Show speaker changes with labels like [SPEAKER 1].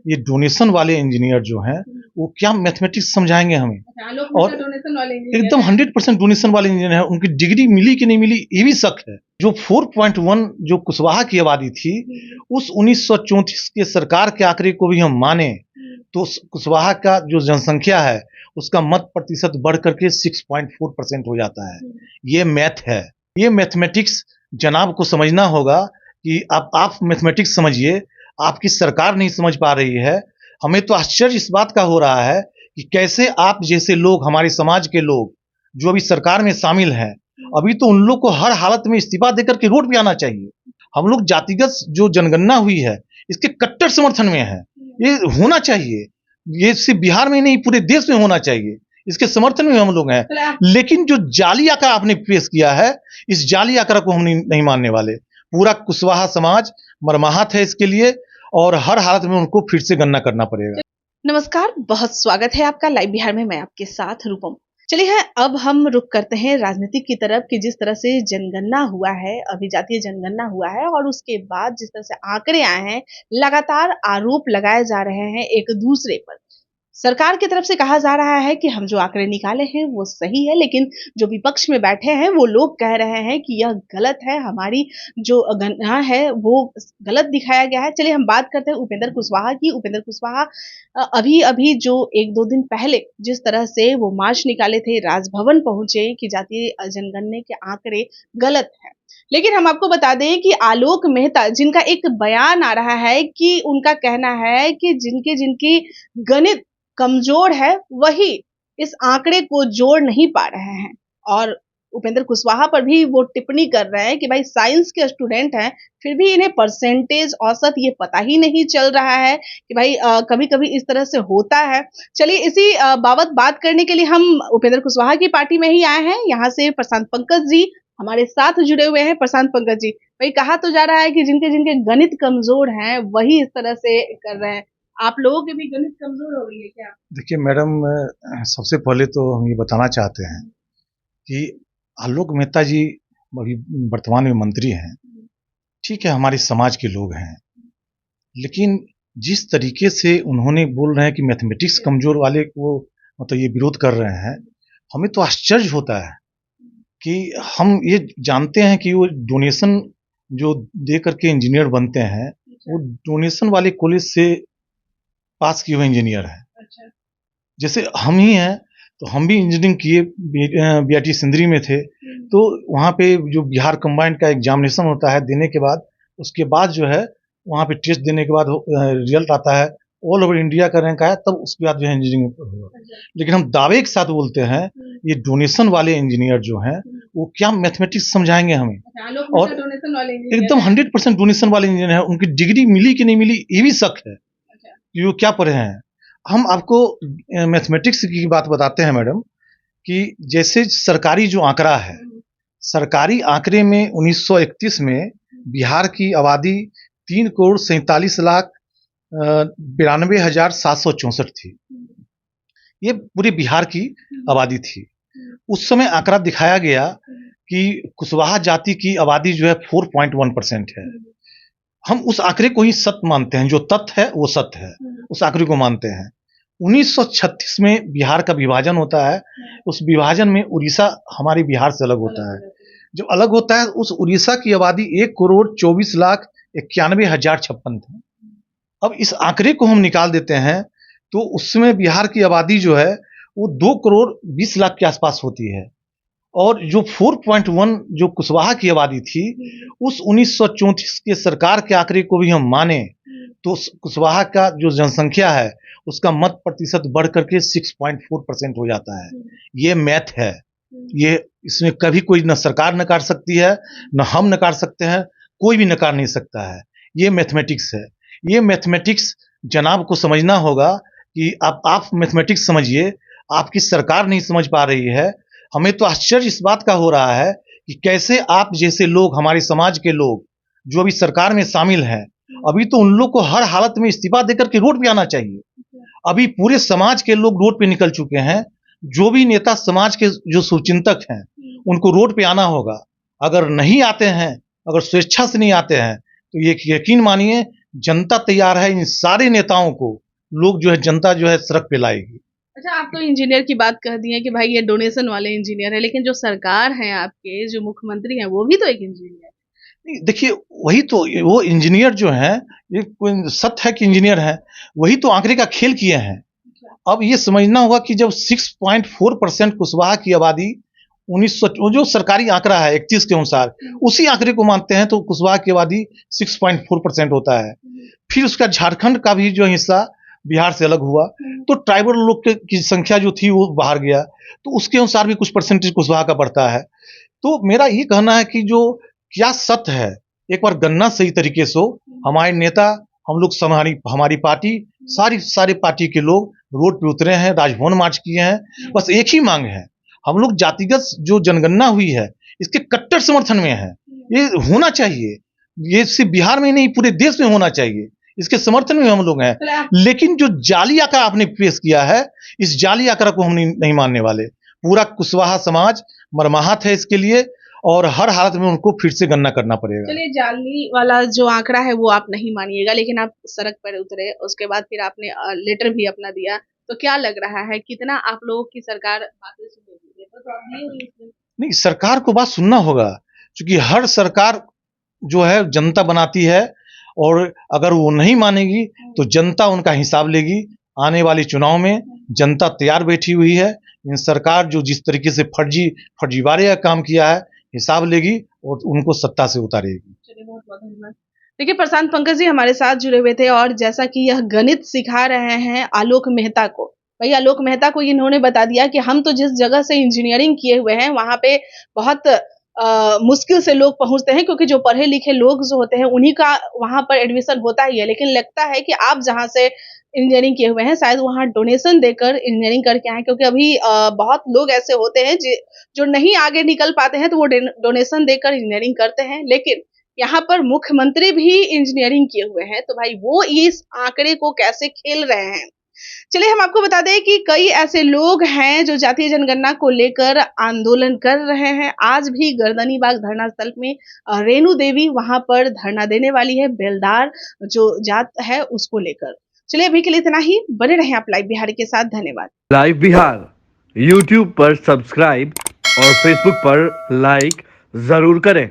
[SPEAKER 1] ये डोनेशन वाले इंजीनियर जो हैं वो क्या मैथमेटिक्स समझाएंगे हमें। और
[SPEAKER 2] डोनेशन वाले
[SPEAKER 1] एकदम 100% डोनेशन वाले इंजीनियर है, उनकी डिग्री मिली कि नहीं मिली ये भी शक है। जो 4.1 जो कुशवाहा की आबादी थी, उस 1934 के सरकार के आंकड़े को भी हम माने तो कुशवाहा का जो जनसंख्या है उसका मत प्रतिशत बढ़ करके 6.4% हो जाता है। ये मैथ है, ये मैथमेटिक्स जनाब को समझना होगा कि आप मैथमेटिक्स समझिए, आपकी सरकार नहीं समझ पा रही है। हमें तो आश्चर्य इस बात का हो रहा है कि कैसे आप जैसे लोग, हमारे समाज के लोग जो अभी सरकार में शामिल हैं, अभी तो उन लोग को हर हालत में इस्तीफा देकर के रोड पे आना चाहिए। हम लोग जातिगत जो जनगणना हुई है इसके कट्टर समर्थन में है, ये होना चाहिए। ये सिर्फ बिहार में नहीं पूरे देश में होना चाहिए, इसके समर्थन में हम लोग हैं। लेकिन जो जाली आंकड़ा आपने पेश किया है, इस जाली आंकड़ा को हम नहीं मानने वाले। पूरा कुशवाहा समाज मरमाहत है इसके लिए और हर हालत में उनको फिर से गणना करना पड़ेगा।
[SPEAKER 2] नमस्कार, बहुत स्वागत है आपका लाइव बिहार में। मैं आपके साथ रूपम। चलिए अब हम रुक करते हैं राजनीति की तरफ कि जिस तरह से जनगणना हुआ है, अभिजातीय जनगणना हुआ है और उसके बाद जिस तरह से आंकड़े आए हैं, लगातार आरोप लगाए जा रहे हैं एक दूसरे पर। सरकार की तरफ से कहा जा रहा है कि हम जो आंकड़े निकाले हैं वो सही है, लेकिन जो विपक्ष में बैठे हैं वो लोग कह रहे हैं कि यह गलत है, हमारी जो गणना है वो गलत दिखाया गया है। चलिए हम बात करते हैं उपेंद्र कुशवाहा की। उपेंद्र कुशवाहा अभी अभी जो 1-2 दिन पहले जिस तरह से वो मार्च निकाले थे, राजभवन पहुंचे कि जातीय जनगणना के आंकड़े गलत है। लेकिन हम आपको बता दें कि आलोक मेहता, जिनका एक बयान आ रहा है कि उनका कहना है कि जिनकी गणित कमजोर है वही इस आंकड़े को जोड़ नहीं पा रहे हैं। और उपेंद्र कुशवाहा पर भी वो टिप्पणी कर रहे हैं कि भाई साइंस के स्टूडेंट हैं, फिर भी इन्हें परसेंटेज औसत ये पता ही नहीं चल रहा है कि भाई कभी कभी इस तरह से होता है। चलिए इसी बाबत बात करने के लिए हम उपेंद्र कुशवाहा की पार्टी में ही आए हैं। यहाँ से प्रशांत पंकज जी हमारे साथ जुड़े हुए हैं। प्रशांत पंकज जी, भाई कहा तो जा रहा है कि जिनके जिनके गणित कमजोर हैं वही इस तरह से कर रहे हैं। आप लोगों के भी गणित कमजोर हो गई है क्या?
[SPEAKER 1] देखिए मैडम, सबसे पहले तो हम ये बताना चाहते हैं कि आलोक मेहता जी अभी वर्तमान में मंत्री हैं, ठीक है, हमारे समाज के लोग हैं, लेकिन जिस तरीके से उन्होंने बोल रहे हैं कि मैथमेटिक्स कमजोर वाले को मतलब ये विरोध कर रहे हैं, हमें तो आश्चर्य होता है कि हम ये जानते हैं कि वो डोनेशन जो दे करके इंजीनियर बनते हैं वो डोनेशन वाले कॉलेज से पास किए हुए इंजीनियर हैं।
[SPEAKER 2] अच्छा।
[SPEAKER 1] जैसे हम ही हैं तो हम भी इंजीनियरिंग किए, बीआईटी सिंदरी में थे, तो वहाँ पे जो बिहार कंबाइंड का एग्जामिनेशन होता है, देने के बाद उसके बाद जो है वहाँ पे टेस्ट देने के बाद रिजल्ट आता है, ऑल ओवर इंडिया का रैंक आया, तब उसके बाद जो है इंजीनियरिंग हुआ। लेकिन हम दावे के साथ बोलते हैं ये डोनेशन वाले इंजीनियर जो हैं वो क्या मैथमेटिक्स समझाएंगे हमें। और एकदम 100% डोनेशन वाले इंजीनियर है, उनकी डिग्री मिली कि नहीं मिली ये भी शक है कि वो क्या पढ़े हैं। हम आपको मैथमेटिक्स की बात बताते हैं मैडम कि जैसे सरकारी जो आंकड़ा है, सरकारी आंकड़े में 1931 में बिहार की आबादी 3,47,92,764 थी। ये पूरे बिहार की आबादी थी। उस समय आंकड़ा दिखाया गया कि कुशवाहा जाति की आबादी जो है 4.1% है। हम उस आंकड़े को ही सत्य मानते हैं, जो तथ्य है वो सत्य है, उस आंकड़े को मानते हैं। 1936 में बिहार का विभाजन होता है, उस विभाजन में उड़ीसा हमारे बिहार से अलग होता है। जब अलग होता है उस उड़ीसा की आबादी 1,24,91,056 थी। अब इस आंकड़े को हम निकाल देते हैं तो उसमें बिहार की आबादी जो है वो 2,20,00,000 के आसपास होती है। और जो 4.1 जो कुशवाहा की आबादी थी, उस 1934 के सरकार के आंकड़े को भी हम माने तो कुशवाहा का जो जनसंख्या है उसका मत प्रतिशत बढ़ करके 6.4% हो जाता है। ये मैथ है, ये इसमें कभी कोई न सरकार नकार सकती है, न हम नकार सकते हैं, कोई भी नकार नहीं सकता है। ये मैथमेटिक्स है, ये मैथमेटिक्स जनाब को समझना होगा कि आप मैथमेटिक्स समझिए, आपकी सरकार नहीं समझ पा रही है। हमें तो आश्चर्य इस बात का हो रहा है कि कैसे आप जैसे लोग, हमारे समाज के लोग जो अभी सरकार में शामिल हैं, अभी तो उन लोग को हर हालत में इस्तीफा देकर के रोड पे आना चाहिए। अभी पूरे समाज के लोग रोड पे निकल चुके हैं, जो भी नेता समाज के जो शुभचिंतक हैं उनको रोड पे आना होगा। अगर नहीं आते हैं, अगर स्वेच्छा से नहीं आते हैं तो ये यकीन मानिए जनता तैयार है, इन सारे नेताओं को लोग जो है जनता जो है सड़क पे लाएगी।
[SPEAKER 2] अच्छा, आप तो इंजीनियर की बात कह दी है कि भाई ये डोनेशन वाले इंजीनियर है, लेकिन जो सरकार है आपके, जो मुख्यमंत्री हैं, वो भी तो एक इंजीनियर है।
[SPEAKER 1] नहीं, देखिए वही तो, वो इंजीनियर जो है, ये कोई सत्य है कि इंजीनियर है, वही तो आंकड़े का खेल किए हैं। अब ये समझना होगा कि जब 6.4% कुशवाहा की आबादी 1900 जो सरकारी आंकड़ा है 31 के अनुसार, उसी आंकड़े को मानते हैं तो कुशवाहा की आबादी 6.4% होता है। फिर उसका झारखंड का भी जो हिस्सा बिहार से अलग हुआ, तो ट्राइबल लोग की संख्या जो थी वो बाहर गया, तो उसके अनुसार भी कुछ परसेंटेज कुशवाहा का बढ़ता है। तो मेरा ये कहना है कि जो क्या सत्य है, एक बार गणना सही तरीके से हो, हमारे नेता, हम लोग हमारी पार्टी, सारे पार्टी के लोग रोड पे उतरे हैं, राजभवन मार्च किए हैं। बस एक ही मांग है, हम लोग जातिगत जो जनगणना हुई है इसके कट्टर समर्थन में है, ये होना चाहिए, ये सिर्फ बिहार में नहीं पूरे देश में होना चाहिए, इसके समर्थन में हम लोग हैं। लेकिन जो जाली आंकड़ा आपने पेश किया है, इस जाली आंकड़ा को हम नहीं मानने वाले। पूरा कुशवाहा समाज मरमाहत है इसके लिए, और हर हालत में उनको फिर से गणना करना पड़ेगा।
[SPEAKER 2] चलिए, जाली वाला जो आंकड़ा है वो आप नहीं मानिएगा, लेकिन आप सड़क पर उतरे, उसके बाद फिर आपने लेटर भी अपना दिया, तो क्या लग रहा है कितना आप लोगों की सरकार बातें सुनेगी? तो आप दिए ही उसमें।
[SPEAKER 1] नहीं, सरकार को बात सुनना होगा, क्योंकि हर सरकार जो है जनता बनाती है, और अगर वो नहीं मानेगी तो जनता उनका हिसाब लेगी। आने वाले चुनाव में जनता तैयार बैठी हुई है, इन सरकार जो जिस तरीके से फर्जीवाड़े का काम किया है हिसाब लेगी और उनको सत्ता से उतारेगी।
[SPEAKER 2] चलिए, बहुत बहुत धन्यवाद। देखिए, प्रशांत पंकज जी हमारे साथ जुड़े हुए थे, और जैसा कि यह गणित सिखा रहे हैं आलोक मेहता को, भाई आलोक मेहता को इन्होंने बता दिया कि हम तो जिस जगह से इंजीनियरिंग किए हुए हैं वहां पे बहुत मुश्किल से लोग पहुंचते हैं, क्योंकि जो पढ़े लिखे लोग जो होते हैं उन्हीं का वहां पर एडमिशन होता ही है। लेकिन लगता है कि आप जहां से इंजीनियरिंग किए हुए हैं शायद वहां डोनेशन देकर इंजीनियरिंग करके आए, क्योंकि अभी बहुत लोग ऐसे होते हैं जो नहीं आगे निकल पाते हैं, तो वो डोनेशन देकर इंजीनियरिंग करते हैं। लेकिन यहाँ पर मुख्यमंत्री भी इंजीनियरिंग किए हुए हैं, तो भाई वो इस आंकड़े को कैसे खेल रहे हैं। चलिए, हम आपको बता दें कि कई ऐसे लोग हैं जो जातीय जनगणना को लेकर आंदोलन कर रहे हैं। आज भी गर्दनीबाग धरना स्थल में रेणु देवी वहां पर धरना देने वाली है, बेलदार जो जात है उसको लेकर। चलिए, अभी के लिए इतना ही। बने रहें आप लाइव बिहार के साथ। धन्यवाद।
[SPEAKER 3] लाइव बिहार यूट्यूब पर सब्सक्राइब और फेसबुक पर लाइक जरूर करें।